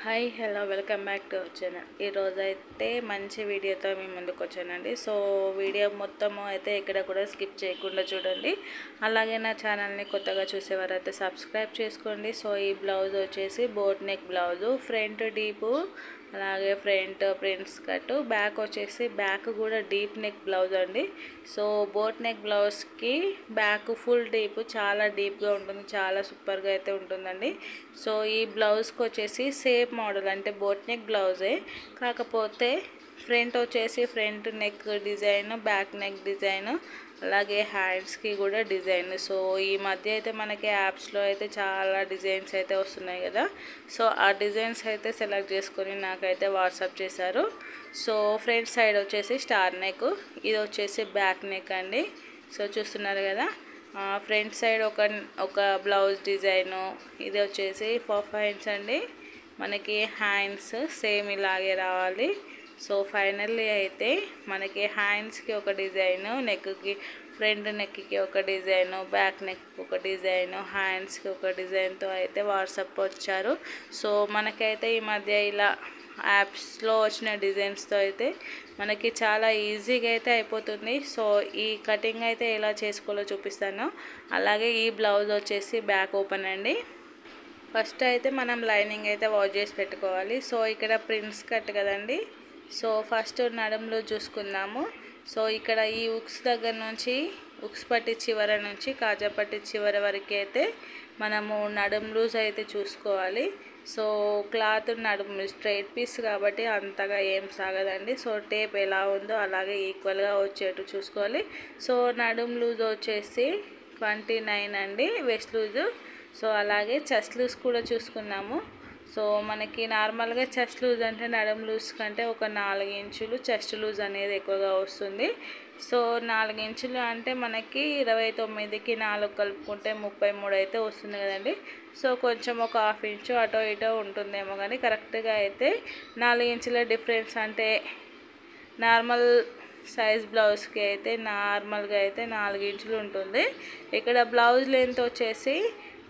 Hi hello welcome back to our channel. ఈరోజు అయితే మంచి వీడియోతో మీ ముందుకు వచ్చానండి. సో వీడియో మొత్తము అయితే ఎక్కడ కూడా స్కిప్ చేయకుండా చూడండి. అలాగే నా ఛానల్ని కొత్తగా చూసేవారైతే సబ్స్క్రైబ్ చేసుకోండి. సో ఈ బ్లౌజ్ వచ్చేసి boat neck blouse, front deep, అలాగే ఫ్రంట్ ప్రిన్స్ కట్, బ్యాక్ వచ్చేసి బ్యాక్ కూడా డీప్ నెక్ బ్లౌజ్ అండి. సో బోట్ నెక్ బ్లౌజ్కి బ్యాక్ ఫుల్ డీప్, చాలా డీప్గా ఉంటుంది, చాలా సూపర్గా అయితే ఉంటుందండి. సో ఈ బ్లౌజ్కి వచ్చేసి సేమ్ మోడల్ అంటే బోట్ నెక్ బ్లౌజే, కాకపోతే ఫ్రంట్ వచ్చేసి front neck design, back neck design, అలాగే హ్యాండ్స్కి కూడా డిజైన్. సో ఈ మధ్య అయితే మనకి యాప్స్లో అయితే చాలా డిజైన్స్ అయితే వస్తున్నాయి కదా. సో ఆ డిజైన్స్ అయితే సెలెక్ట్ చేసుకొని నాకైతే వాట్సాప్ చేశారు. సో ఫ్రంట్ సైడ్ వచ్చేసి స్టార్ నెక్, ఇది వచ్చేసి బ్యాక్ నెక్ అండి. సో చూస్తున్నారు కదా, ఫ్రంట్ సైడ్ ఒక బ్లౌజ్ డిజైను, ఇది వచ్చేసి పర్ఫైన్స్ అండి. మనకి హ్యాండ్స్ సేమ్ ఇలాగే రావాలి. సో ఫైనల్లీ అయితే మనకి హ్యాండ్స్కి ఒక డిజైను, నెక్కి ఫ్రంట్ నెక్కి ఒక డిజైను, బ్యాక్ నెక్ ఒక డిజైను, హ్యాండ్స్కి ఒక డిజైన్తో అయితే వాట్సాప్ వచ్చారు. సో మనకైతే ఈ మధ్య ఇలా యాప్స్లో వచ్చిన డిజైన్స్తో అయితే మనకి చాలా ఈజీగా అయితే అయిపోతుంది. సో ఈ కటింగ్ అయితే ఎలా చేసుకోవాలో చూపిస్తాను. అలాగే ఈ బ్లౌజ్ వచ్చేసి బ్యాక్ ఓపెన్ అండి. ఫస్ట్ అయితే మనం లైనింగ్ అయితే వాష్ చేసి పెట్టుకోవాలి. సో ఇక్కడ ప్రిన్స్ కట్ కదండి. సో ఫస్ట్ నడుములో చూసుకుందాము. సో ఇక్కడ ఈ ఉక్స్ దగ్గర నుంచి, ఉక్స్ పట్టి చివర నుంచి కాజా పట్టి చివరి వరకు అయితే మనము నడుము లూజ్ అయితే చూసుకోవాలి. సో క్లాత్ నడుము స్ట్రైట్ పీస్ కాబట్టి అంతగా ఏం సాగదండి. సో టేప్ ఎలా ఉందో అలాగే ఈక్వల్గా వచ్చేట్టు చూసుకోవాలి. సో నడుము లూజ్ వచ్చేసి 29 అండి, వెస్ట్ లూజు. సో అలాగే చెస్ట్ లూజ్ కూడా చూసుకున్నాము. సో మనకి నార్మల్గా చెస్ట్ లూజ్ అంటే నడుము లూజ్ కంటే ఒక 4 ఇంచులు చెస్ట్ లూజ్ అనేది ఎక్కువగా వస్తుంది. సో 4 ఇంచులు అంటే మనకి 29కి 4 కలుపుకుంటే 33 అయితే వస్తుంది కదండి. సో కొంచెం ఒక హాఫ్ ఇంచు అటో ఇటో ఉంటుందేమో, కానీ కరెక్ట్గా అయితే 4 ఇంచుల డిఫరెన్స్ అంటే నార్మల్ సైజ్ బ్లౌజ్కి అయితే నార్మల్గా అయితే 4 ఇంచులు ఉంటుంది. ఇక్కడ బ్లౌజ్ లెంత్ వచ్చేసి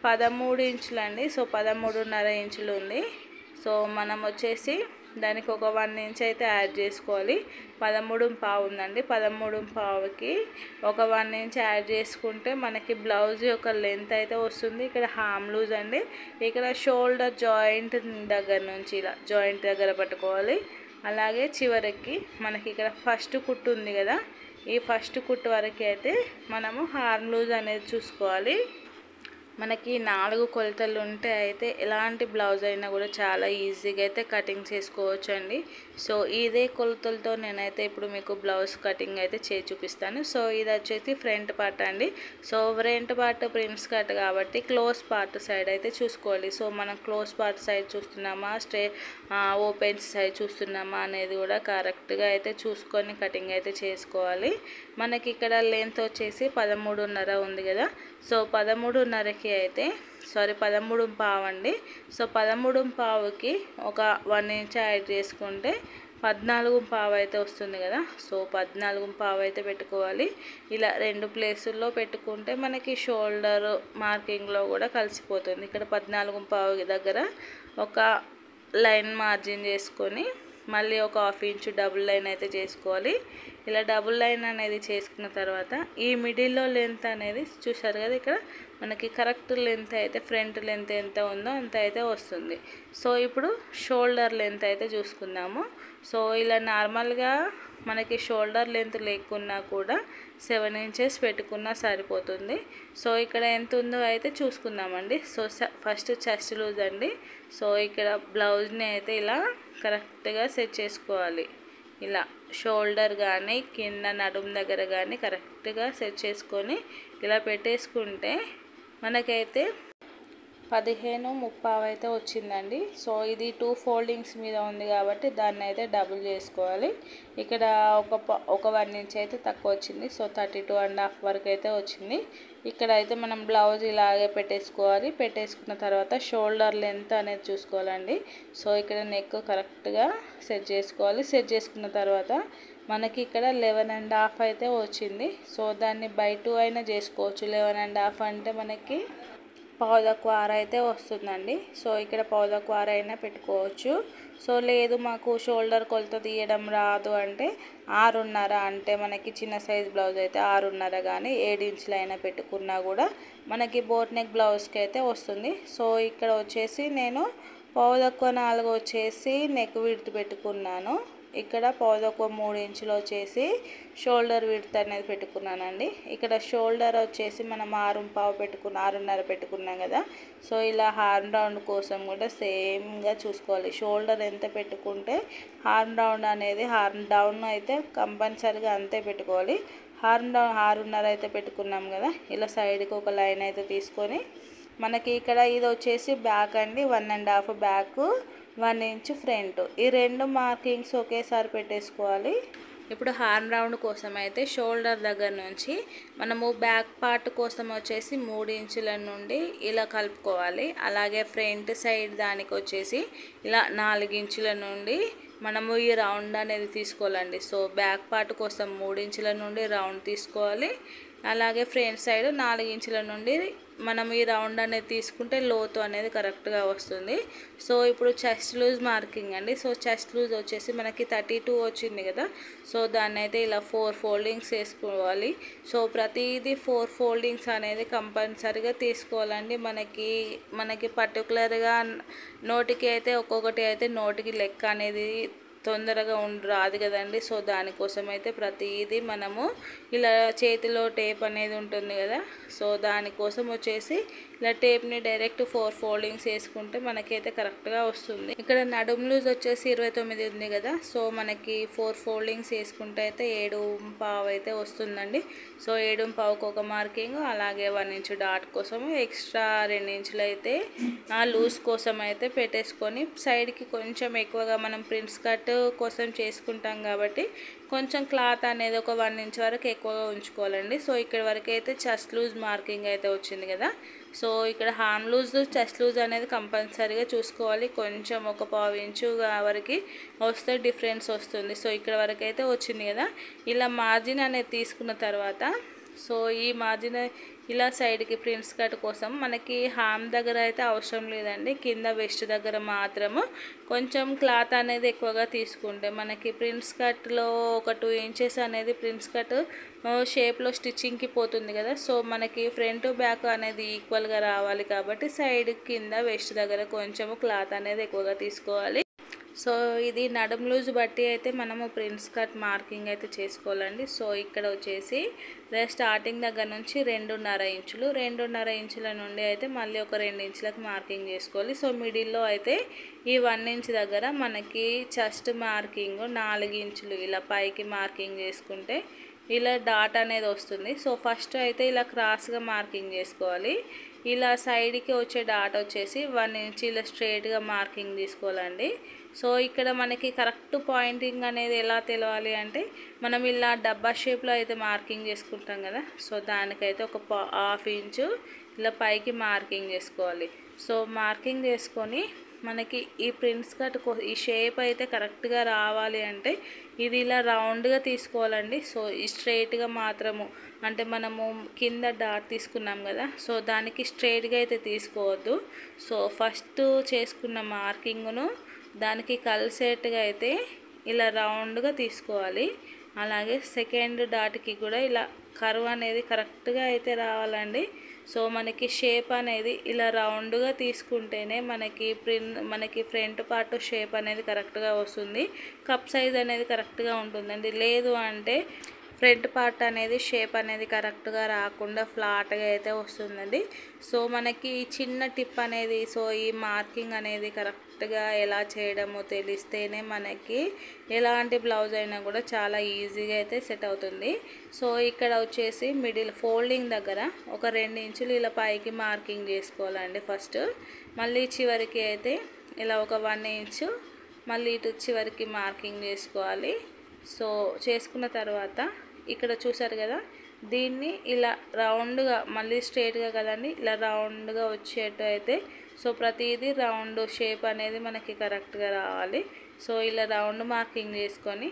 13 ఇంచులు అండి. సో 13.5 ఇంచులు ఉంది. సో మనం వచ్చేసి దానికి ఒక 1 ఇంచ్ అయితే యాడ్ చేసుకోవాలి. 13.5 ఉందండి. 13.5కి ఒక 1 ఇంచ్ యాడ్ చేసుకుంటే మనకి బ్లౌజ్ యొక్క లెంత్ అయితే వస్తుంది. ఇక్కడ హామ్ లూజ్ అండి. ఇక్కడ షోల్డర్ జాయింట్ దగ్గర నుంచి ఇలా జాయింట్ దగ్గర పట్టుకోవాలి. అలాగే చివరికి మనకి ఇక్కడ ఫస్ట్ కుట్టు ఉంది కదా, ఈ ఫస్ట్ కుట్టు వరకు అయితే మనము హార్మ్ లూజ్ అనేది చూసుకోవాలి. మనకి 4 కొలతలు ఉంటే అయితే ఎలాంటి బ్లౌజ్ అయినా కూడా చాలా ఈజీగా అయితే కటింగ్ చేసుకోవచ్చు అండి. సో ఇదే కొలతలతో నేనైతే ఇప్పుడు మీకు బ్లౌజ్ కటింగ్ అయితే చేసి చూపిస్తాను. సో ఇది వచ్చేసి ఫ్రంట్ పార్ట్ అండి. So front part prince cut కాబట్టి క్లోజ్ పార్ట్ సైడ్ అయితే చూసుకోవాలి. సో మనం క్లోజ్ పార్ట్ సైడ్ చూస్తున్నామా, ఓపెన్ సైడ్ చూస్తున్నామా అనేది కూడా కరెక్ట్గా అయితే చూసుకొని కటింగ్ అయితే చేసుకోవాలి. మనకి ఇక్కడ లెంత్ వచ్చేసి 13.5 ఉంది కదా. సో 13.5కి అయితే 13.5 అండి. సో 13.5కి ఒక 1 ఇంచ్ యాడ్ చేసుకుంటే 14.5 అయితే వస్తుంది కదా. సో 14.5 అయితే పెట్టుకోవాలి. ఇలా 2 ప్లేసుల్లో పెట్టుకుంటే మనకి షోల్డర్ మార్కింగ్లో కూడా కలిసిపోతుంది. ఇక్కడ 14.5 దగ్గర ఒక లైన్ మార్జిన్ చేసుకొని మళ్ళీ ఒక హాఫ్ ఇంచు డబుల్ లైన్ అయితే చేసుకోవాలి. ఇలా డబుల్ లైన్ అనేది చేసుకున్న తర్వాత ఈ మిడిల్లో లెంత్ అనేది చూసారు కదా, ఇక్కడ మనకి కరెక్ట్ లెంత్ అయితే ఫ్రంట్ లెంత్ ఎంత ఉందో అంత అయితే వస్తుంది. సో ఇప్పుడు షోల్డర్ లెంత్ అయితే చూసుకుందాము. సో ఇలా నార్మల్గా మనకి షోల్డర్ లెంత్ లేకున్నా కూడా 7 ఇంచెస్ పెట్టుకున్నా సరిపోతుంది. సో ఇక్కడ ఎంత ఉందో అయితే చూసుకుందామండి. సో ఫస్ట్ చెస్ట్ లూజ్ అండి. సో ఇక్కడ బ్లౌజ్ని అయితే ఇలా కరెక్ట్గా సెట్ చేసుకోవాలి. ఇలా షోల్డర్ కానీ కింద నడుము దగ్గర కానీ కరెక్ట్గా సెట్ చేసుకొని ఇలా పెట్టేసుకుంటే మనకైతే 15.5 అయితే వచ్చిందండి. సో ఇది 2 ఫోల్డింగ్స్ మీద ఉంది కాబట్టి దాన్ని అయితే డబుల్ చేసుకోవాలి. ఇక్కడ ఒక 1 ఇంచ్ అయితే తక్కువ వచ్చింది. సో 32.5 వరకు అయితే వచ్చింది. ఇక్కడ అయితే మనం బ్లౌజ్ ఇలాగే పెట్టేసుకోవాలి. పెట్టేసుకున్న తర్వాత షోల్డర్ లెంత్ అనేది చూసుకోవాలండి. సో ఇక్కడ నెక్ కరెక్ట్గా సెట్ చేసుకోవాలి. సెట్ చేసుకున్న తర్వాత మనకి ఇక్కడ 11.5 అయితే వచ్చింది. సో దాన్ని బై 2 అయినా చేసుకోవచ్చు. 11.5 అంటే మనకి పావుతక్కువ 6 అయితే వస్తుందండి. సో ఇక్కడ పావుతక్కువ 6 అయినా పెట్టుకోవచ్చు. సో లేదు మాకు షోల్డర్ కొలత తీయడం రాదు అంటే 6:30, అంటే మనకి చిన్న సైజ్ బ్లౌజ్ అయితే 6:30 కానీ 7 ఇంచులైనా పెట్టుకున్నా కూడా మనకి బోట్ నెక్ బ్లౌజ్కి అయితే వస్తుంది. సో ఇక్కడ వచ్చేసి నేను పావుతక్కువ 4 వచ్చేసి నెక్ విడ్త్ పెట్టుకున్నాను. ఇక్కడ పావుతక్కువ 3 ఇంచులు వచ్చేసి షోల్డర్ విడ్త్ అనేది పెట్టుకున్నానండి. ఇక్కడ షోల్డర్ వచ్చేసి మనం 6:30 పెట్టుకున్నాం కదా. సో ఇలా హార్మ్ రౌండ్ కోసం కూడా సేమ్గా చూసుకోవాలి. షోల్డర్ ఎంత పెట్టుకుంటే హార్మ్ రౌండ్ అనేది హార్మ్ డౌన్ అయితే కంపల్సరీగా అంతే పెట్టుకోవాలి. హార్మ్ డౌన్ 6:30 అయితే పెట్టుకున్నాం కదా. ఇలా సైడ్కి ఒక లైన్ అయితే తీసుకొని మనకి ఇక్కడ ఇది వచ్చేసి బ్యాక్ అండి, 1.5 బ్యాక్, 1 ఇంచ్ ఫ్రంట్, ఈ 2 మార్కింగ్స్ ఒకేసారి పెట్టేసుకోవాలి. ఇప్పుడు హార్మ్ రౌండ్ కోసం అయితే షోల్డర్ దగ్గర నుంచి మనము బ్యాక్ పార్ట్ కోసం వచ్చేసి 3 ఇంచుల నుండి ఇలా కలుపుకోవాలి. అలాగే ఫ్రంట్ సైడ్ దానికి వచ్చేసి ఇలా 4 ఇంచుల నుండి మనము ఈ రౌండ్ అనేది తీసుకోవాలండి. సో బ్యాక్ పార్ట్ కోసం 3 ఇంచుల నుండి రౌండ్ తీసుకోవాలి. అలాగే ఫ్రంట్ సైడ్ 4 ఇంచుల నుండి మనం ఈ రౌండ్ అనేది తీసుకుంటే లోతు అనేది కరెక్ట్గా వస్తుంది. సో ఇప్పుడు చెస్ట్ లూజ్ మార్కింగ్ అండి. సో చెస్ట్ లూజ్ వచ్చేసి మనకి 32 వచ్చింది కదా. సో దాన్ని అయితే ఇలా 4 ఫోల్డింగ్స్ వేసుకోవాలి. సో ప్రతిదీ 4 ఫోల్డింగ్స్ అనేది కంపల్సరీగా తీసుకోవాలండి. మనకి పర్టికులర్గా నోటికి అయితే ఒక్కొక్కటి అయితే నోటికి లెక్క అనేది తొందరగా రాదు కదండి. సో దానికోసం అయితే ప్రతిదీ మనము ఇలా చేతిలో టేప్ అనేది ఉంటుంది కదా. సో దానికోసం వచ్చేసి ఇలా టేప్ని డైరెక్ట్ 4 ఫోల్డింగ్స్ వేసుకుంటే మనకైతే కరెక్ట్గా వస్తుంది. ఇక్కడ నడుము లూజ్ వచ్చేసి 29 ఉంది కదా. సో మనకి 4 ఫోల్డింగ్స్ వేసుకుంటే అయితే 7.5 అయితే వస్తుందండి. సో 7.5కి ఒక మార్కింగ్, అలాగే 1 ఇంచ్ డాట్ కోసం ఎక్స్ట్రా 2 ఇంచులు అయితే లూజ్ కోసం అయితే పెట్టేసుకొని సైడ్కి కొంచెం ఎక్కువగా మనం ప్రిన్స్ కట్ కోసం చేసుకుంటాం కాబట్టి కొంచెం క్లాత్ అనేది ఒక 1 ఇంచ్ వరకు ఎక్కువగా ఉంచుకోవాలండి. సో ఇక్కడ వరకు అయితే చెస్ట్ లూజ్ మార్కింగ్ అయితే వచ్చింది కదా. సో ఇక్కడ హార్మ్ లూజ్ చెస్ట్ లూజ్ అనేది కంపల్సరీగా చూసుకోవాలి. కొంచెం ఒక 1/4 ఇంచు వరకు వస్తే డిఫరెన్స్ వస్తుంది. సో ఇక్కడ వరకు అయితే వచ్చింది కదా. ఇలా మార్జిన్ అనేది తీసుకున్న తర్వాత సో ఈ మార్జిన్ ఇలా సైడ్కి ప్రిన్స్ కట్ కోసం మనకి హామ్ దగ్గర అయితే అవసరం లేదండి. కింద వెస్ట్ దగ్గర మాత్రము కొంచెం క్లాత్ అనేది ఎక్కువగా తీసుకుంటే మనకి ప్రిన్స్ కట్లో ఒక 2 ఇంచెస్ అనేది ప్రిన్స్ కట్ షేప్లో స్టిచ్చింగ్కి పోతుంది కదా. సో మనకి ఫ్రంట్ బ్యాక్ అనేది ఈక్వల్గా రావాలి కాబట్టి సైడ్ కింద వెస్ట్ దగ్గర కొంచెము క్లాత్ అనేది ఎక్కువగా తీసుకోవాలి. సో ఇది నడుము లూజ్ బట్టి అయితే మనము ప్రిన్స్ కట్ మార్కింగ్ అయితే చేసుకోవాలండి. సో ఇక్కడ వచ్చేసి స్టార్టింగ్ దగ్గర నుంచి 2.5 ఇంచుల నుండి అయితే మళ్ళీ ఒక 2 ఇంచులకు మార్కింగ్ చేసుకోవాలి. సో మిడిల్లో అయితే ఈ 1 ఇంచ్ దగ్గర మనకి చెస్ట్ మార్కింగ్ 4 ఇంచులు ఇలా పైకి మార్కింగ్ చేసుకుంటే ఇలా డాట్ అనేది వస్తుంది. సో ఫస్ట్ అయితే ఇలా క్రాస్గా మార్కింగ్ చేసుకోవాలి. ఇలా సైడ్కి వచ్చే డాట్ వచ్చేసి 1 ఇంచ్ ఇలా స్ట్రైట్గా మార్కింగ్ తీసుకోవాలండి. సో ఇక్కడ మనకి కరెక్ట్ పాయింటింగ్ అనేది ఎలా తెలవాలి అంటే మనం ఇలా డబ్బా షేప్లో అయితే మార్కింగ్ చేసుకుంటాం కదా. సో దానికైతే ఒక 1/2 ఇంచు ఇలా పైకి మార్కింగ్ చేసుకోవాలి. సో మార్కింగ్ చేసుకొని మనకి ఈ ప్రిన్స్ కట్ ఈ షేప్ అయితే కరెక్ట్గా రావాలి అంటే ఇది ఇలా రౌండ్గా తీసుకోవాలండి. సో ఈ స్ట్రైట్గా మాత్రము అంటే మనము కింద డాట్ తీసుకున్నాం కదా. సో దానికి స్ట్రైట్గా అయితే తీసుకోవద్దు. సో ఫస్ట్ చేసుకున్న మార్కింగ్ను దానికి కలిసేట్టుగా అయితే ఇలా రౌండ్గా తీసుకోవాలి. అలాగే సెకండ్ డాట్కి కూడా ఇలా కర్వ్ అనేది కరెక్ట్గా అయితే రావాలండి. సో మనకి షేప్ అనేది ఇలా రౌండ్గా తీసుకుంటేనే మనకి ఫ్రంట్ పార్ట్ షేప్ అనేది కరెక్ట్గా వస్తుంది. కప్ సైజ్ అనేది కరెక్ట్గా ఉంటుందండి. లేదు అంటే ఫ్రంట్ పార్ట్ అనేది షేప్ అనేది కరెక్ట్గా రాకుండా ఫ్లాట్గా అయితే వస్తుందండి. సో మనకి చిన్న టిప్ అనేది సో ఈ మార్కింగ్ అనేది కరెక్ట్గా ఎలా చేయడమో తెలిస్తేనే మనకి ఎలాంటి బ్లౌజ్ అయినా కూడా చాలా ఈజీగా అయితే సెట్ అవుతుంది. సో ఇక్కడ వచ్చేసి మిడిల్ ఫోల్డింగ్ దగ్గర ఒక 2 ఇంచులు ఇలా పైకి మార్కింగ్ చేసుకోవాలండి ఫస్ట్. మళ్ళీ చివరికి అయితే ఇలా ఒక 1 ఇంచు మళ్ళీ ఇటు చివరికి మార్కింగ్ చేసుకోవాలి. సో చేసుకున్న తర్వాత ఇక్కడ చూసారు కదా, దీన్ని ఇలా రౌండ్గా మళ్ళీ స్ట్రైట్గా కదండి ఇలా రౌండ్గా వచ్చేట్టు అయితే సో ప్రతిదీ రౌండ్ షేప్ అనేది మనకి కరెక్ట్గా రావాలి. సో ఇలా రౌండ్ మార్కింగ్ చేసుకొని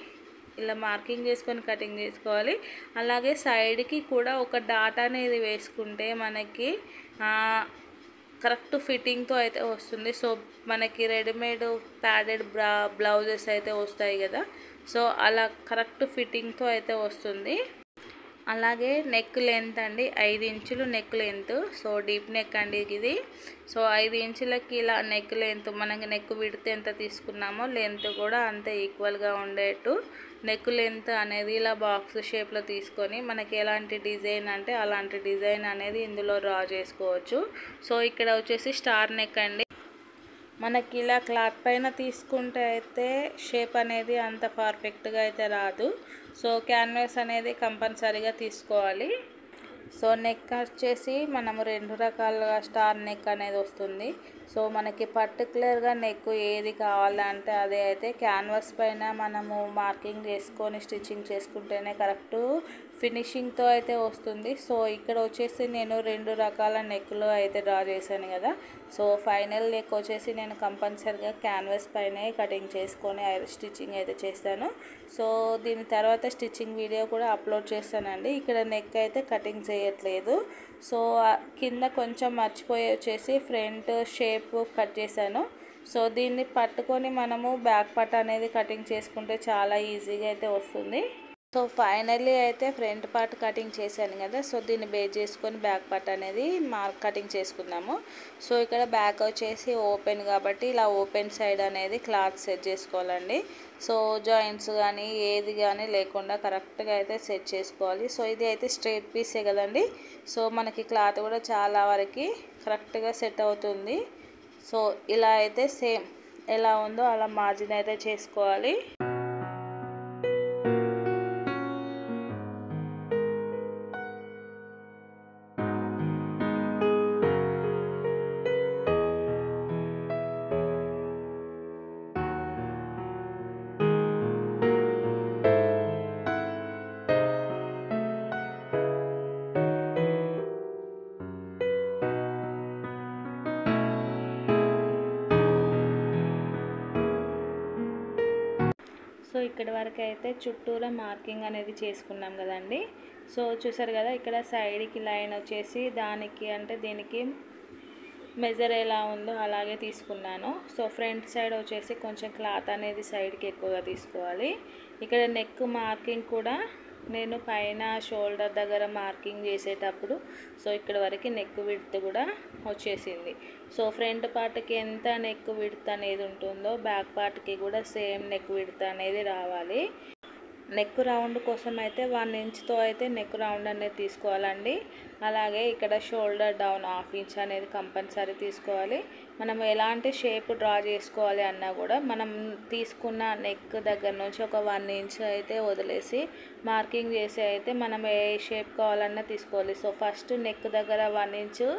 కటింగ్ చేసుకోవాలి. అలాగే సైడ్కి కూడా ఒక డాట్ అనేది వేసుకుంటే మనకి కరెక్ట్ ఫిట్టింగ్తో అయితే వస్తుంది. సో మనకి రెడీమేడ్ ప్యాడెడ్ బ్లౌజెస్ అయితే వస్తాయి కదా, సో అలా కరెక్ట్ ఫిట్టింగ్తో అయితే వస్తుంది. అలాగే నెక్ లెంత్ అండి 5 ఇంచులు neck length. So deep neck అండి ఇది. సో 5 ఇంచులకి ఇలా నెక్ లెంత్, మనకి నెక్ విడ్త్ ఎంత తీసుకున్నామో లెంత్ కూడా అంతే ఈక్వల్గా ఉండేట్టు నెక్ లెంత్ అనేది ఇలా బాక్స్ షేప్లో తీసుకొని మనకి ఎలాంటి డిజైన్ అంటే అలాంటి డిజైన్ అనేది ఇందులో డ్రా చేసుకోవచ్చు. సో ఇక్కడ వచ్చేసి స్టార్ నెక్ అండి. మనకి ఇలా క్లాత్ పైన తీసుకుంటే అయితే షేప్ అనేది అంత పర్ఫెక్ట్గా అయితే రాదు. సో క్యాన్వాస్ అనేది కంపల్సరీగా తీసుకోవాలి. సో నెక్ వచ్చేసి మనము 2 రకాలుగా స్టార్ నెక్ అనేది వస్తుంది. సో మనకి పర్టికులర్గా నెక్ ఏది కావాలంటే అదే అయితే క్యాన్వాస్ పైన మనము మార్కింగ్ చేసుకొని స్టిచ్చింగ్ చేసుకుంటేనే కరెక్ట్ ఫినిషింగ్తో అయితే వస్తుంది. సో ఇక్కడ వచ్చేసి నేను 2 రకాల నెక్లు అయితే డ్రా చేశాను కదా. సో ఫైనల్ నెక్ వచ్చేసి నేను కంపల్సరీగా క్యాన్వాస్ పైనే కటింగ్ చేసుకొని స్టిచ్చింగ్ అయితే చేస్తాను. సో దీని తర్వాత స్టిచ్చింగ్ వీడియో కూడా అప్లోడ్ చేస్తానండి. ఇక్కడ నెక్ అయితే కటింగ్ చేయట్లేదు. సో కింద కొంచెం మర్చిపోయి వచ్చేసి ఫ్రంట్ షేప్ కట్ చేశాను. సో దీన్ని పట్టుకొని మనము బ్యాక్ పార్ట్ అనేది కటింగ్ చేసుకుంటే చాలా ఈజీగా అయితే వస్తుంది. సో ఫైనల్లీ అయితే ఫ్రంట్ పార్ట్ కటింగ్ చేశాను కదా. సో దీన్ని బేస్ చేసుకొని బ్యాక్ పార్ట్ అనేది కటింగ్ చేసుకుందాము. సో ఇక్కడ బ్యాక్ వచ్చేసి ఓపెన్ కాబట్టి ఇలా ఓపెన్ సైడ్ అనేది క్లాత్ సెట్ చేసుకోవాలండి. సో జాయింట్స్ కానీ ఏది కానీ లేకుండా కరెక్ట్గా అయితే సెట్ చేసుకోవాలి. సో ఇది అయితే స్ట్రైట్ పీసే కదండి. సో మనకి క్లాత్ కూడా చాలా వరకు కరెక్ట్గా సెట్ అవుతుంది. సో ఇలా అయితే సేమ్ ఎలా ఉందో అలా మార్జిన్ అయితే చేసుకోవాలి. సో ఇక్కడ వరకు అయితే చుట్టూరా మార్కింగ్ అనేది చేసుకున్నాం కదండి. సో చూసారు కదా, ఇక్కడ సైడ్కి లైన్ వచ్చేసి దానికి అంటే దీనికి మెజర్ ఎలా ఉందో అలాగే తీసుకున్నాను. సో ఫ్రంట్ సైడ్ వచ్చేసి కొంచెం క్లాత్ అనేది సైడ్కి ఎక్కువగా తీసుకోవాలి. ఇక్కడ నెక్ మార్కింగ్ కూడా నేను పైన షోల్డర్ దగ్గర మార్కింగ్ చేసేటప్పుడు సో ఇక్కడ వరకు నెక్ విడ్త్ కూడా వచ్చేసింది. సో ఫ్రంట్ పార్ట్కి ఎంత నెక్ విడ్త్ అనేది ఉంటుందో బ్యాక్ పార్ట్కి కూడా సేమ్ నెక్ విడ్త్ అనేది రావాలి. నెక్ రౌండ్ కోసం అయితే 1 ఇంచ్తో అయితే నెక్ రౌండ్ అనేది తీసుకోవాలండి. అలాగే ఇక్కడ షోల్డర్ డౌన్ 1/2 ఇంచ్ అనేది కంపల్సరీ తీసుకోవాలి. మనం ఎలాంటి షేప్ డ్రా చేసుకోవాలి అన్నా కూడా మనం తీసుకున్న నెక్ దగ్గర నుంచి ఒక 1 ఇంచ్ అయితే వదిలేసి మార్కింగ్ చేసి అయితే మనం ఏ షేప్ కావాలన్నా తీసుకోవాలి. సో ఫస్ట్ నెక్ దగ్గర 1 ఇంచు,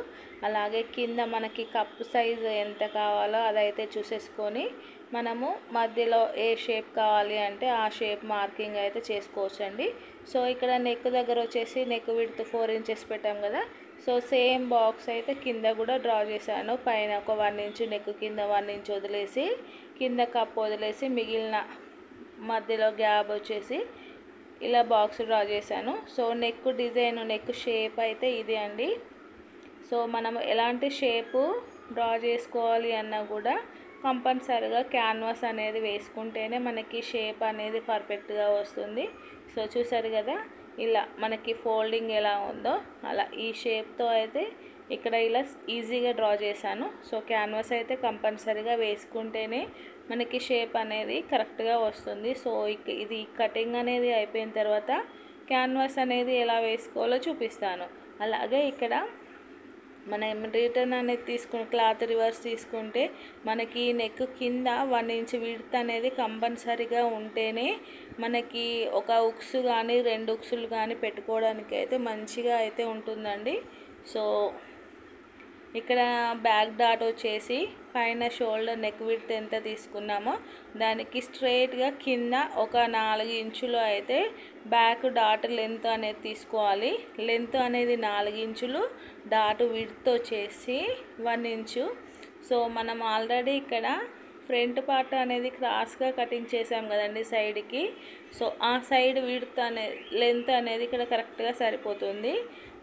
అలాగే కింద మనకి కప్ సైజు ఎంత కావాలో అదైతే చూసేసుకొని మనము మధ్యలో ఏ షేప్ కావాలి అంటే ఆ షేప్ మార్కింగ్ అయితే చేసుకోవచ్చండి. సో ఇక్కడ నెక్ దగ్గర వచ్చేసి నెక్ విడ్త్ 4 ఇంచెస్ పెట్టాం కదా. సో సేమ్ బాక్స్ అయితే కింద కూడా డ్రా చేశాను. పైన ఒక 1 ఇంచు నెక్ కింద 1 ఇంచ్ వదిలేసి కింద కప్ వదిలేసి మిగిలిన మధ్యలో గ్యాప్ వచ్చేసి ఇలా బాక్స్ డ్రా చేశాను. So neck design neck shape అయితే ఇది అండి. సో మనం ఎలాంటి షేపు డ్రా చేసుకోవాలి అన్నా కూడా కంపల్సరీగా క్యాన్వాస్ అనేది వేసుకుంటేనే మనకి షేప్ అనేది పర్ఫెక్ట్గా వస్తుంది. సో చూసారు కదా, ఇలా మనకి ఫోల్డింగ్ ఎలా ఉందో అలా ఈ షేప్తో అయితే ఇక్కడ ఇలా ఈజీగా డ్రా చేశాను. సో క్యాన్వాస్ అయితే కంపల్సరీగా వేసుకుంటేనే మనకి షేప్ అనేది కరెక్ట్గా వస్తుంది. సో ఇది కటింగ్ అనేది అయిపోయిన తర్వాత క్యాన్వాస్ అనేది ఎలా వేసుకోవాలో చూపిస్తాను. అలాగే ఇక్కడ మనం రిటర్న్ అనేది తీసుకుని క్లాత్ రివర్స్ తీసుకుంటే మనకి నెక్ కింద 1 ఇంచ్ విడ్త్ అనేది కంపల్సరీగా ఉంటేనే మనకి ఒక ఉక్స్ కానీ 2 ఉక్సులు కానీ పెట్టుకోవడానికి అయితే మంచిగా అయితే ఉంటుందండి. సో ఇక్కడ బ్యాక్ డాట్ వచ్చేసి పైన షోల్డర్ నెక్ విడ్త్ ఎంత తీసుకున్నామో దానికి స్ట్రైట్గా కింద ఒక 4 ఇంచులు అయితే బ్యాక్ డాట్ లెంత్ అనేది తీసుకోవాలి. లెంత్ అనేది 4 ఇంచులు, డాట్ విడ్త్ వచ్చేసి 1 ఇంచు. సో మనం ఆల్రెడీ ఇక్కడ ఫ్రంట్ పార్ట్ అనేది క్రాస్గా కటింగ్ చేసాం కదండి సైడ్కి. సో ఆ సైడ్ విడ్త్ అనేది లెంత్ అనేది ఇక్కడ కరెక్ట్గా సరిపోతుంది.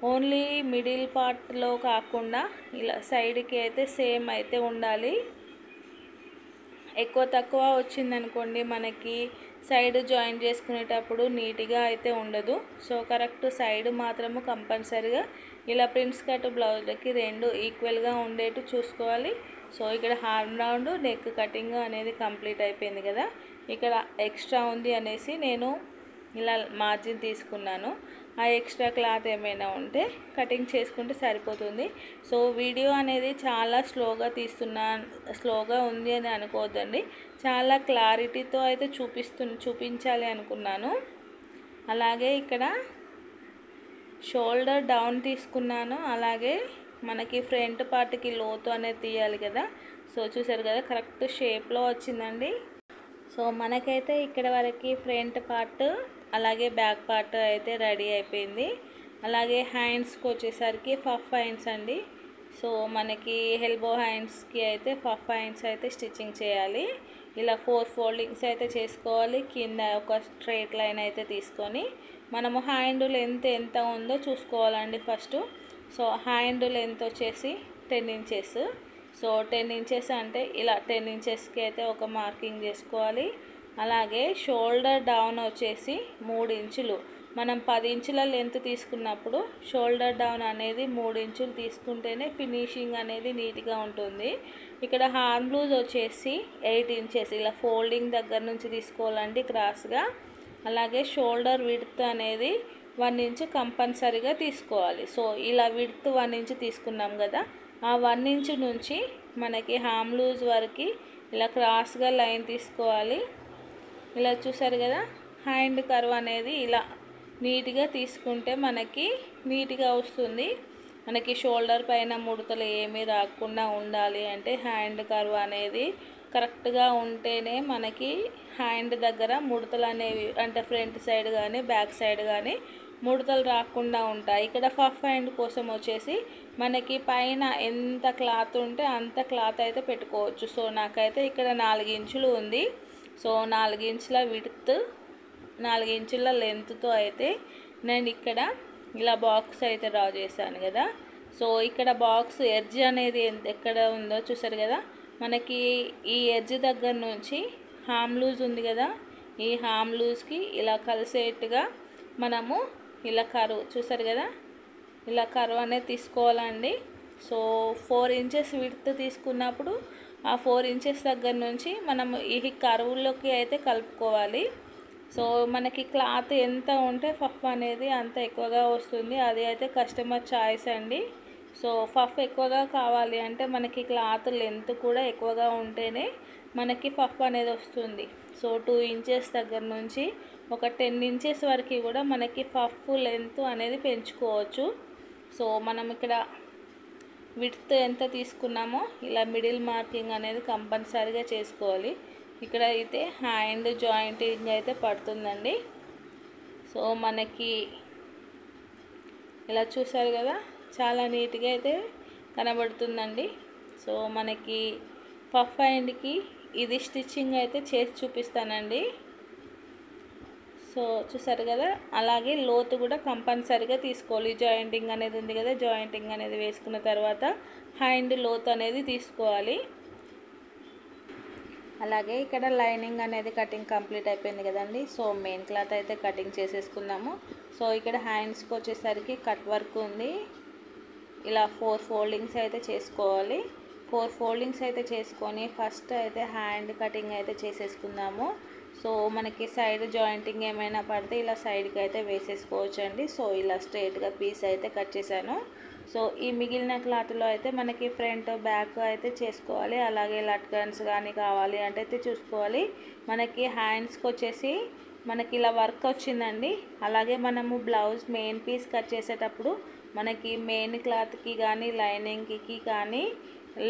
ఓన్లీ మిడిల్ పార్ట్లో కాకుండా ఇలా సైడ్కి అయితే సేమ్ అయితే ఉండాలి. ఎక్కువ తక్కువ వచ్చిందనుకోండి మనకి సైడ్ జాయిన్ చేసుకునేటప్పుడు నీట్గా అయితే ఉండదు. సో కరెక్ట్ సైడ్ మాత్రము కంపల్సరీగా ఇలా ప్రిన్స్ కట్ బ్లౌజ్లకి రెండు ఈక్వల్గా ఉండేట్టు చూసుకోవాలి. సో ఇక్కడ హార్మ్ రౌండ్ నెక్ కటింగ్ అనేది కంప్లీట్ అయిపోయింది కదా. ఇక్కడ ఎక్స్ట్రా ఉంది అనేసి నేను ఇలా మార్జిన్ తీసుకున్నాను. ఆ ఎక్స్ట్రా క్లాత్ ఏమైనా ఉంటే కటింగ్ చేసుకుంటే సరిపోతుంది. సో వీడియో అనేది చాలా స్లోగా ఉంది అని అనుకోవద్దండి. చాలా క్లారిటీతో అయితే చూపించాలి అనుకున్నాను. అలాగే ఇక్కడ షోల్డర్ డౌన్ తీసుకున్నాను. అలాగే మనకి ఫ్రంట్ పార్ట్కి లోతు అనేది తీయాలి కదా. సో చూసారు కదా కరెక్ట్ షేప్లో వచ్చిందండి. సో మనకైతే ఇక్కడ వరకు ఫ్రంట్ పార్ట్ అలాగే బ్యాక్ పార్ట్ అయితే రెడీ అయిపోయింది. అలాగే హ్యాండ్స్కి వచ్చేసరికి పఫ్ హ్యాండ్స్ అండి. సో మనకి ఎల్బో హ్యాండ్స్కి అయితే పఫ్ హ్యాండ్స్ అయితే స్టిచ్చింగ్ చేయాలి. ఇలా 4 ఫోల్డింగ్స్ అయితే చేసుకోవాలి. కింద ఒక స్ట్రైట్ లైన్ అయితే తీసుకొని మనము హ్యాండ్ లెంత్ ఎంత ఉందో చూసుకోవాలండి ఫస్ట్. సో హ్యాండ్ లెంత్ వచ్చేసి 10 ఇంచెస్. సో 10 ఇంచెస్ అంటే ఇలా 10 ఇంచెస్కి అయితే ఒక మార్కింగ్ చేసుకోవాలి. అలాగే షోల్డర్ డౌన్ వచ్చేసి 3 ఇంచులు. మనం 10 ఇంచుల లెంత్ తీసుకున్నప్పుడు షోల్డర్ డౌన్ అనేది 3 ఇంచులు తీసుకుంటేనే ఫినిషింగ్ అనేది నీట్గా ఉంటుంది. ఇక్కడ హార్మ్ లూజ్ వచ్చేసి 8 ఇంచెస్. ఇలా ఫోల్డింగ్ దగ్గర నుంచి తీసుకోవాలండి క్రాస్గా. అలాగే షోల్డర్ విడ్త్ అనేది 1 ఇంచ్ కంపల్సరీగా తీసుకోవాలి. సో ఇలా విడ్త్ 1 ఇంచ్ తీసుకున్నాం కదా. ఆ 1 ఇంచ్ నుంచి మనకి హార్మ్ లూజ్ వరకు ఇలా క్రాస్గా లైన్ తీసుకోవాలి. ఇలా చూసారు కదా హ్యాండ్ కర్వ్ అనేది ఇలా నీట్గా తీసుకుంటే మనకి నీట్గా వస్తుంది. మనకి షోల్డర్ పైన ముడతలు ఏమీ రాకుండా ఉండాలి అంటే హ్యాండ్ కర్వ్ అనేది కరెక్ట్గా ఉంటేనే మనకి హ్యాండ్ దగ్గర ముడతలు అనేవి అంటే ఫ్రంట్ సైడ్ కానీ బ్యాక్ సైడ్ కానీ ముడతలు రాకుండా ఉంటాయి. ఇక్కడ పఫ్ హ్యాండ్ కోసం వచ్చేసి మనకి పైన ఎంత క్లాత్ ఉంటే అంత క్లాత్ అయితే పెట్టుకోవచ్చు. సో నాకైతే ఇక్కడ 4 ఇంచులు ఉంది. సో 4 ఇంచుల విడ్త్ 4 ఇంచుల లెంత్తో అయితే నేను ఇక్కడ ఇలా బాక్స్ అయితే డ్రా చేశాను కదా. సో ఇక్కడ బాక్స్ ఎడ్జ్ అనేది ఎక్కడ ఉందో చూసారు కదా. మనకి ఈ ఎడ్జ్ దగ్గర నుంచి హార్మ్ లూజ్ ఉంది కదా. ఈ హార్మ్ లూజ్కి ఇలా కలిసేట్టుగా మనము ఇలా కర్వ్ చూసారు కదా ఇలా కర్వ్ అనేది తీసుకోవాలండి. సో 4 ఇంచెస్ విడ్త్ తీసుకున్నప్పుడు ఆ 4 ఇంచెస్ దగ్గర నుంచి మనం ఈ కర్వ్లోకి అయితే కలుపుకోవాలి. సో మనకి క్లాత్ ఎంత ఉంటే పఫ్ అనేది అంత ఎక్కువగా వస్తుంది. అది అయితే కస్టమర్ చాయిస్ అండి. సో పఫ్ ఎక్కువగా కావాలి అంటే మనకి క్లాత్ లెంత్ కూడా ఎక్కువగా ఉంటేనే మనకి పఫ్ అనేది వస్తుంది. సో 2 ఇంచెస్ దగ్గర నుంచి ఒక 10 ఇంచెస్ వరకు కూడా మనకి పఫ్ లెంత్ అనేది పెంచుకోవచ్చు. సో మనం ఇక్కడ విడ్త్ ఎంత తీసుకున్నామో ఇలా మిడిల్ మార్కింగ్ అనేది కంపల్సరీగా చేసుకోవాలి. ఇక్కడ అయితే హ్యాండ్ జాయింటింగ్ అయితే పడుతుందండి. సో మనకి ఇలా చూసారు కదా చాలా నీట్గా అయితే కనబడుతుందండి. సో మనకి పఫ్ హ్యాండ్కి ఇది స్టిచ్చింగ్ అయితే చేసి చూపిస్తానండి. సో చూసారు కదా అలాగే లోతు కూడా కంపల్సరీగా తీసుకోవాలి. జాయింటింగ్ అనేది ఉంది కదా జాయింటింగ్ అనేది వేసుకున్న తర్వాత హ్యాండ్ లోతు అనేది తీసుకోవాలి. అలాగే ఇక్కడ లైనింగ్ అనేది కటింగ్ కంప్లీట్ అయిపోయింది కదండి. సో మెయిన్ క్లాత్ అయితే కటింగ్ చేసేసుకుందాము. సో ఇక్కడ హ్యాండ్స్కి వచ్చేసరికి కట్ వర్క్ ఉంది. ఇలా 4 ఫోల్డింగ్స్ అయితే చేసుకోవాలి. 4 ఫోల్డింగ్స్ అయితే చేసుకొని ఫస్ట్ అయితే హ్యాండ్ కటింగ్ అయితే చేసేసుకుందాము. సో మనకి సైడ్ జాయింటింగ్ ఏమైనా పడితే ఇలా సైడ్కి అయితే వేసేసుకోవచ్చు అండి. సో ఇలా స్ట్రైట్గా పీస్ అయితే కట్ చేశాను. సో ఈ మిగిలిన క్లాత్లో అయితే మనకి ఫ్రంట్ బ్యాక్ అయితే చేసుకోవాలి. అలాగే లట్కన్స్ కానీ కావాలి అంటే అయితే చూసుకోవాలి. మనకి హ్యాండ్స్కి వచ్చేసి మనకి ఇలా వర్క్ వచ్చిందండి. అలాగే మనము బ్లౌజ్ మెయిన్ పీస్ కట్ చేసేటప్పుడు మనకి మెయిన్ క్లాత్కి కానీ లైనింగ్కి కానీ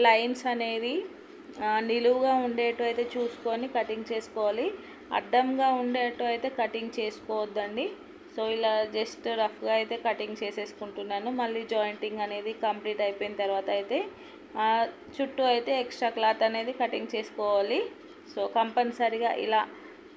లైన్స్ అనేది నిలువుగా ఉండేటు అయితే చూసుకొని కటింగ్ చేసుకోవాలి. అడ్డంగా ఉండేటు అయితే కటింగ్ చేసుకోవద్దండి. సో ఇలా జస్ట్ రఫ్గా అయితే కటింగ్ చేసేసుకుంటున్నాను. మళ్ళీ జాయింటింగ్ అనేది కంప్లీట్ అయిపోయిన తర్వాత అయితే చుట్టూ అయితే ఎక్స్ట్రా క్లాత్ అనేది కటింగ్ చేసుకోవాలి. సో కంపల్సరిగా ఇలా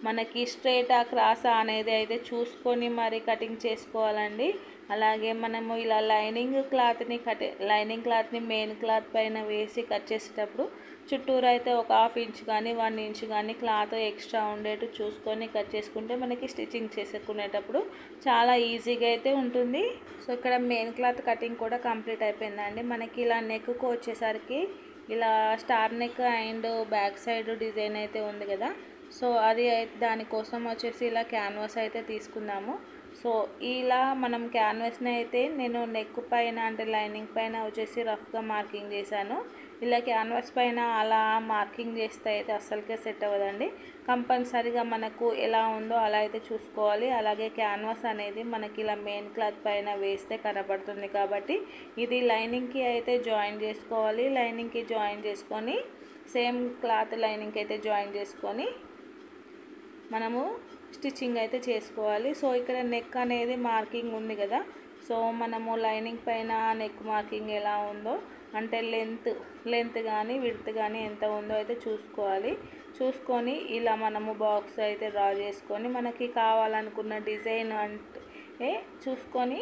మనకి స్ట్రైటా క్రాసా అనేది అయితే చూసుకొని మరి కటింగ్ చేసుకోవాలండి. అలాగే మనము ఇలా లైనింగ్ క్లాత్ని మెయిన్ క్లాత్ పైన వేసి కట్ చేసేటప్పుడు చుట్టూరు అయితే ఒక హాఫ్ ఇంచ్ కానీ 1 ఇంచ్ కానీ క్లాత్ ఎక్స్ట్రా ఉండేట్టు చూసుకొని కట్ చేసుకుంటే మనకి స్టిచ్చింగ్ చేసుకునేటప్పుడు చాలా ఈజీగా అయితే ఉంటుంది. సో ఇక్కడ మెయిన్ క్లాత్ కటింగ్ కూడా కంప్లీట్ అయిపోయిందండి. మనకి ఇలా నెక్కు వచ్చేసరికి ఇలా star neck and back side design అయితే ఉంది కదా. సో అది దానికోసం వచ్చేసి ఇలా క్యాన్వాస్ అయితే తీసుకుందాము. సో ఇలా మనం క్యాన్వాస్ని అయితే నేను నెక్ పైన అంటే లైనింగ్ పైన వచ్చేసి రఫ్గా మార్కింగ్ చేశాను. ఇలా క్యాన్వాస్ పైన అలా మార్కింగ్ చేస్తే అయితే అస్సలకే సెట్ అవ్వదండి. కంపల్సరీగా మనకు ఎలా ఉందో అలా అయితే చూసుకోవాలి. అలాగే క్యాన్వాస్ అనేది మనకి ఇలా మెయిన్ క్లాత్ పైన వేస్తే కనబడుతుంది కాబట్టి ఇది లైనింగ్కి అయితే జాయిన్ చేసుకోవాలి. లైనింగ్కి జాయిన్ చేసుకొని సేమ్ క్లాత్ లైనింగ్కి అయితే జాయిన్ చేసుకొని మనము స్టిచ్చింగ్ అయితే చేసుకోవాలి. సో ఇక్కడ నెక్ అనేది మార్కింగ్ ఉంది కదా. సో మనము లైనింగ్ పైన నెక్ మార్కింగ్ ఎలా ఉందో అంటే లెంత్ కానీ విడ్త్ కానీ ఎంత ఉందో అయితే చూసుకోవాలి. చూసుకొని ఇలా మనము బాక్స్ అయితే డ్రా చేసుకొని మనకి కావాలనుకున్న డిజైన్ అంటే చూసుకొని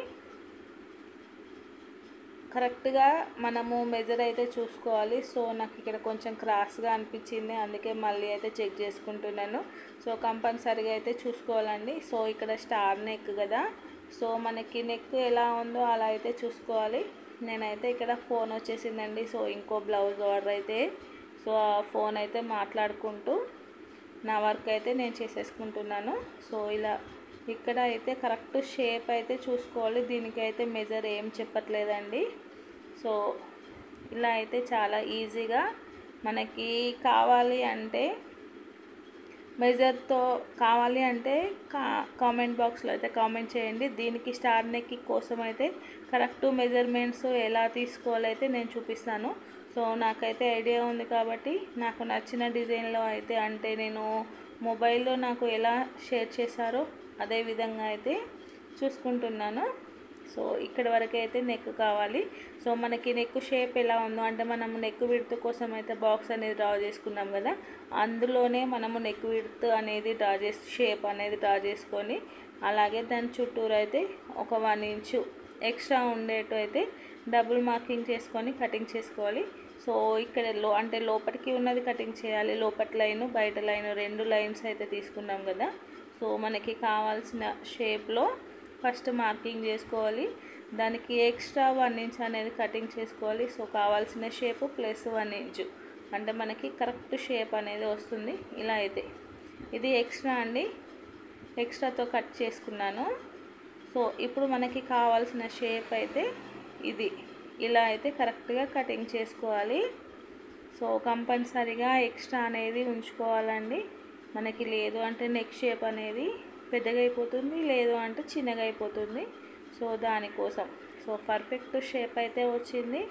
కరెక్ట్గా మనము మెజర్ అయితే చూసుకోవాలి. సో నాకు ఇక్కడ కొంచెం క్రాస్గా అనిపించింది, అందుకే మళ్ళీ అయితే చెక్ చేసుకుంటున్నాను. సో కంపల్సరీగా అయితే చూసుకోవాలండి. సో ఇక్కడ స్టార్ నెక్ కదా, సో మనకి నెక్ ఎలా ఉందో అలా అయితే చూసుకోవాలి. నేనైతే ఇక్కడ ఫోన్ వచ్చేసిందండి. సో ఇంకో బ్లౌజ్ ఆర్డర్ అయితే సో ఆ ఫోన్ అయితే మాట్లాడుకుంటూ నా వర్క్ అయితే నేను చేసేసుకుంటున్నాను. సో ఇలా ఇక్కడ అయితే కరెక్ట్ షేప్ అయితే చూసుకోవాలి. దీనికైతే మెజర్ ఏం చెప్పట్లేదండి. సో ఇలా అయితే చాలా ఈజీగా మనకి కావాలి అంటే మెజర్తో కావాలి అంటే కామెంట్ బాక్స్లో అయితే కామెంట్ చేయండి. దీనికి స్టార్ నెక్ కోసం అయితే కరెక్ట్ మెజర్మెంట్స్ ఎలా తీసుకోవాలి అయితే నేను చూపిస్తాను. సో నాకైతే ఐడియా ఉంది కాబట్టి నాకు నచ్చిన డిజైన్లో అయితే అంటే నేను మొబైల్లో నాకు ఎలా షేర్ చేశారో అదే విధంగా అయితే చూసుకుంటున్నాను. సో ఇక్కడ వరకు అయితే నెక్ కావాలి. సో మనకి నెక్ షేప్ ఎలా ఉందో అంటే మనం నెక్ విడ్త్ కోసం అయితే బాక్స్ అనేది డ్రా చేసుకున్నాం కదా, అందులోనే మనము నెక్ విడ్త్ అనేది షేప్ అనేది డ్రా చేసుకొని అలాగే దాని చుట్టూరు అయితే ఒక 1 ఇంచు ఎక్స్ట్రా ఉండేట్టు అయితే డబుల్ మార్కింగ్ చేసుకొని కటింగ్ చేసుకోవాలి. సో ఇక్కడ అంటే లోపలికి ఉన్నది కటింగ్ చేయాలి. లోపటి లైన్ బయట లైన్ 2 లైన్స్ అయితే తీసుకున్నాం కదా. సో మనకి కావాల్సిన షేప్లో ఫస్ట్ మార్కింగ్ చేసుకోవాలి. దానికి ఎక్స్ట్రా 1 ఇంచ్ అనేది కటింగ్ చేసుకోవాలి. సో కావాల్సిన షేపు ప్లస్ 1 ఇంచు అంటే మనకి కరెక్ట్ షేప్ అనేది వస్తుంది. ఇలా అయితే ఇది ఎక్స్ట్రా అండి, ఎక్స్ట్రాతో కట్ చేసుకున్నాను. సో ఇప్పుడు మనకి కావాల్సిన షేప్ అయితే ఇది ఇలా అయితే కరెక్ట్గా కటింగ్ చేసుకోవాలి. సో కంపల్సరీగా ఎక్స్ట్రా అనేది ఉంచుకోవాలండి. మనకి లేదు అంటే నెక్ షేప్ అనేది పెద్దగా అయిపోతుంది, లేదు అంటే చిన్నగా అయిపోతుంది. సో దానికోసం సో పర్ఫెక్ట్ షేప్ అయితే వచ్చింది.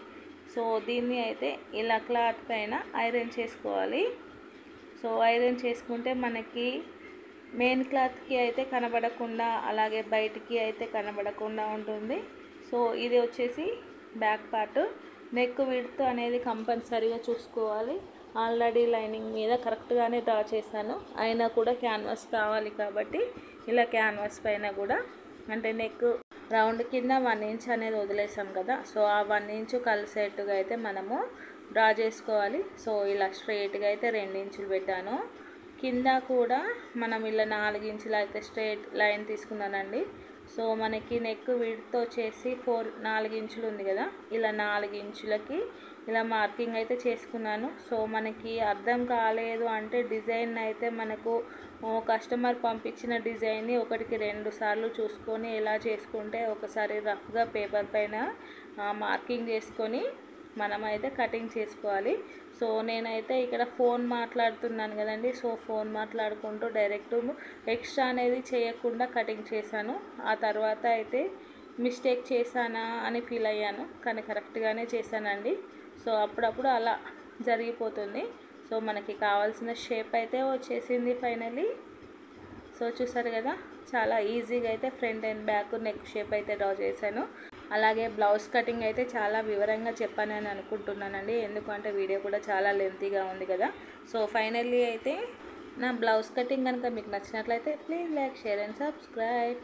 సో దీన్ని అయితే ఇలా క్లాత్ పైన ఐరన్ చేసుకోవాలి. సో ఐరన్ చేసుకుంటే మనకి మెయిన్ క్లాత్కి అయితే కనబడకుండా అలాగే బయటికి అయితే కనబడకుండా ఉంటుంది. సో ఇది వచ్చేసి బ్యాక్ పార్ట్. నెక్ విడ్త్ అనేది కంపల్సరీగా చూసుకోవాలి. ఆల్రెడీ లైనింగ్ మీద కరెక్ట్గానే డ్రా చేశాను, అయినా కూడా క్యాన్వాస్ కావాలి కాబట్టి ఇలా క్యాన్వాస్ పైన కూడా అంటే నెక్ రౌండ్ కింద 1 ఇంచ్ అనేది వదిలేసాం కదా. సో ఆ 1 ఇంచు కలిసేట్టుగా అయితే మనము డ్రా చేసుకోవాలి. సో ఇలా స్ట్రైట్గా అయితే 2 ఇంచులు పెట్టాను. కింద కూడా మనం ఇలా 4 ఇంచులు అయితే స్ట్రైట్ లైన్ తీసుకున్నానండి. సో మనకి నెక్ విడ్త్ వచ్చేసి 4 ఇంచులు ఉంది కదా, ఇలా 4 ఇంచులకి ఇలా మార్కింగ్ అయితే చేసుకున్నాను. సో మనకి అర్థం కాలేదు అంటే డిజైన్ అయితే మనకు కస్టమర్ పంపించిన డిజైన్ని 1కి 2 సార్లు చూసుకొని ఎలా చేసుకుంటే ఒకసారి రఫ్గా పేపర్ పైన మార్కింగ్ చేసుకొని మనమైతే కటింగ్ చేసుకోవాలి. సో నేనైతే ఇక్కడ ఫోన్ మాట్లాడుతున్నాను కదండి. సో ఫోన్ మాట్లాడుకుంటూ డైరెక్ట్ ఎక్స్ట్రా అనేది చేయకుండా కటింగ్ చేశాను. ఆ తర్వాత అయితే మిస్టేక్ చేశానా అని ఫీల్ అయ్యాను, కానీ కరెక్ట్గానే చేశానండి. సో అప్పుడప్పుడు అలా జరిగిపోతుంది. సో మనకి కావాల్సిన షేప్ అయితే వచ్చేసింది ఫైనలీ. సో చూసారు కదా, చాలా ఈజీగా అయితే front and back neck shape అయితే డ్రా చేశాను. అలాగే బ్లౌజ్ కటింగ్ అయితే చాలా వివరంగా చెప్పానని అనుకుంటున్నానండి, ఎందుకంటే వీడియో కూడా చాలా లెంతీగా ఉంది కదా. సో ఫైనల్లీ అయితే నా బ్లౌజ్ కటింగ్ కనుక మీకు నచ్చినట్లయితే please like, share and subscribe.